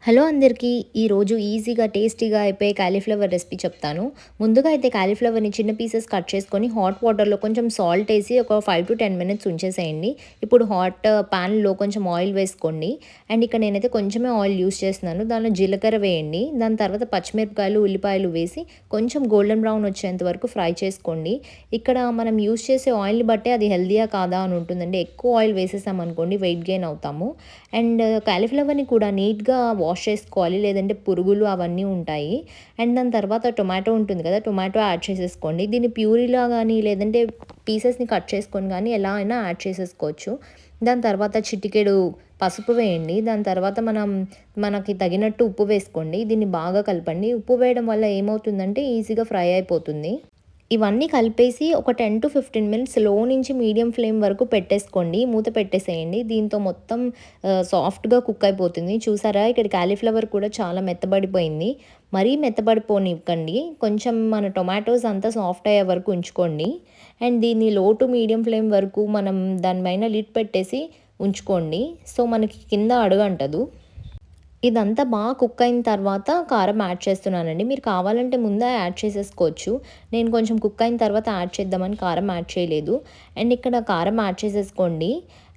Hello అందరికీ! ఈరోజు ఈజీగా, టేస్టీగా అయిపోయే కాలీఫ్లవర్ రెసిపీ చెప్తాను. ముందుగా అయితే కాలీఫ్లవర్‌ని చిన్న పీసెస్ కట్ చేసుకొని హాట్ వాటర్‌లో కొంచెం సాల్ట్ ఏసి ఒక 5-10 మినిట్స్ ఉంచేసేయండి. ఇప్పుడు పాన్‌లో కొంచెం ఆయిల్ వేసుకోండి. అండ్ ఇక్కడ నేనైతే కొంచెమే ఆయిల్ యూజ్ చేస్తున్నాను. దానిలో జీలకర్ర వేయండి. దాని తర్వాత పచ్చిమిరపకాయలు, ఉల్లిపాయలు వేసి కొంచెం గోల్డెన్ బ్రౌన్ వచ్చేంత వరకు ఫ్రై చేసుకోండి. ఇక్కడ మనం యూజ్ చేసే ఆయిల్‌ని బట్టే అది హెల్తీయా కాదా అని ఉంటుందండి. ఎక్కువ ఆయిల్ వేసేసామనుకోండి వెయిట్ గెయిన్ అవుతాము. అండ్ కాలీఫ్లవర్‌ని కూడా నీట్‌గా వాష్ చేసుకోవాలి. లేదంటే పురుగులు అవన్నీ ఉంటాయి. అండ్ దాని తర్వాత టొమాటో ఉంటుంది కదా! టొమాటో యాడ్ చేసేసుకోండి. దీన్ని ప్యూరీలా గానీ, లేదంటే పీసెస్‌ని కట్ చేసుకొని గానీ ఎలా అయినా యాడ్ చేసేసుకోవచ్చు. దాని తర్వాత చిటికెడు పసుపు వేయండి. దాని తర్వాత మనకి తగినట్టు ఉప్పు వేసుకోండి. దీన్ని బాగా కలపండి. ఉప్పు వేయడం వల్ల ఏమవుతుందంటే ఈజీగా ఫ్రై అయిపోతుంది. ఇవన్నీ కలిపేసి ఒక 10-15 మినిట్స్ లో నుంచి మీడియం ఫ్లేమ్ వరకు పెట్టేసుకోండి. మూత పెట్టేసేయండి. దీంతో మొత్తం సాఫ్ట్‌గా కుక్ అయిపోతుంది. చూసారా ఇక్కడ కాలీఫ్లవర్ కూడా చాలా మెత్తబడిపోయింది. మరీ మెత్తబడిపోనివ్వకండి. కొంచెం మన టొమాటోస్ అంతా సాఫ్ట్ అయ్యే వరకు ఉంచుకోండి. అండ్ దీన్ని లో టు మీడియం ఫ్లేమ్ వరకు మనం దాని పైన లిడ్ పెట్టేసి ఉంచుకోండి. సో, మనకి కింద అడుగంటదు. ఇదంతా బాగా కుక్ అయిన తర్వాత కారం యాడ్ చేస్తున్నానండి. మీరు కావాలంటే ముందే యాడ్ చేసేసుకోవచ్చు. నేను కొంచెం కుక్ అయిన తర్వాత యాడ్ చేద్దామని కారం యాడ్ చేయలేదు. అండ్ ఇక్కడ కారం యాడ్ చేసేసుకోండి.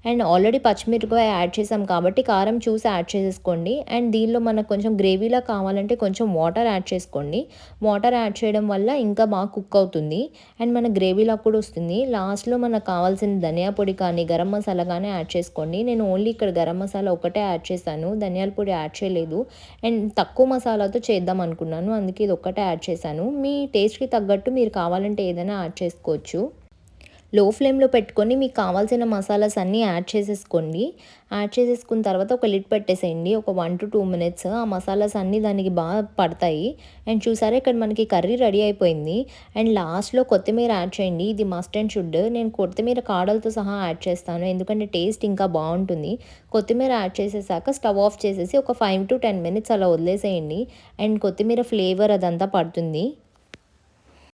అండ్ ఆల్రెడీ పచ్చిమిరపకాయ యాడ్ చేసాం కాబట్టి కారం చూసి యాడ్ చేసేసుకోండి. అండ్ దీనిలో మనకు కొంచెం గ్రేవీలా కావాలంటే కొంచెం వాటర్ యాడ్ చేసుకోండి. వాటర్ యాడ్ చేయడం వల్ల ఇంకా బాగా కుక్ అవుతుంది. అండ్ మన గ్రేవీలా కూడా వస్తుంది. లాస్ట్‌లో మనకు కావాల్సిన ధనియా పొడి కానీ, గరం మసాలా కానీ యాడ్ చేసుకోండి. నేను ఓన్లీ ఇక్కడ గరం మసాలా ఒకటే యాడ్ చేశాను. ధనియాల పొడి యాడ్ చేయలేదు. అండ్ తక్కువ మసాలాతో చేద్దాం అనుకున్నాను. అందుకే ఇది ఒక్కటే యాడ్ చేశాను. మీ టేస్ట్‌కి తగ్గట్టు మీరు కావాలంటే ఏదైనా యాడ్ చేసుకోవచ్చు. లో ఫ్లేమ్‌లో పెట్టుకొని మీకు కావాల్సిన మసాలాస్ అన్నీ యాడ్ చేసేసుకోండి. యాడ్ చేసేసుకున్న తర్వాత ఒక లిడ్ పెట్టేసేయండి. ఒక 1-2 మినిట్స్ ఆ మసాలాస్ అన్నీ దానికి బాగా పడతాయి. అండ్ చూసారా ఇక్కడ మనకి కర్రీ రెడీ అయిపోయింది. అండ్ లాస్ట్‌లో కొత్తిమీర యాడ్ చేయండి. ఇది మస్ట్ అండ్ షుడ్. నేను కొత్తిమీర కాడలతో సహా యాడ్ చేస్తాను. ఎందుకంటే టేస్ట్ ఇంకా బావుంటుంది. కొత్తిమీర యాడ్ చేసేసాక స్టవ్ ఆఫ్ చేసేసి ఒక 5-10 మినిట్స్ అలా వదిలేసేయండి. అండ్ కొత్తిమీర ఫ్లేవర్ అదంతా పడుతుంది.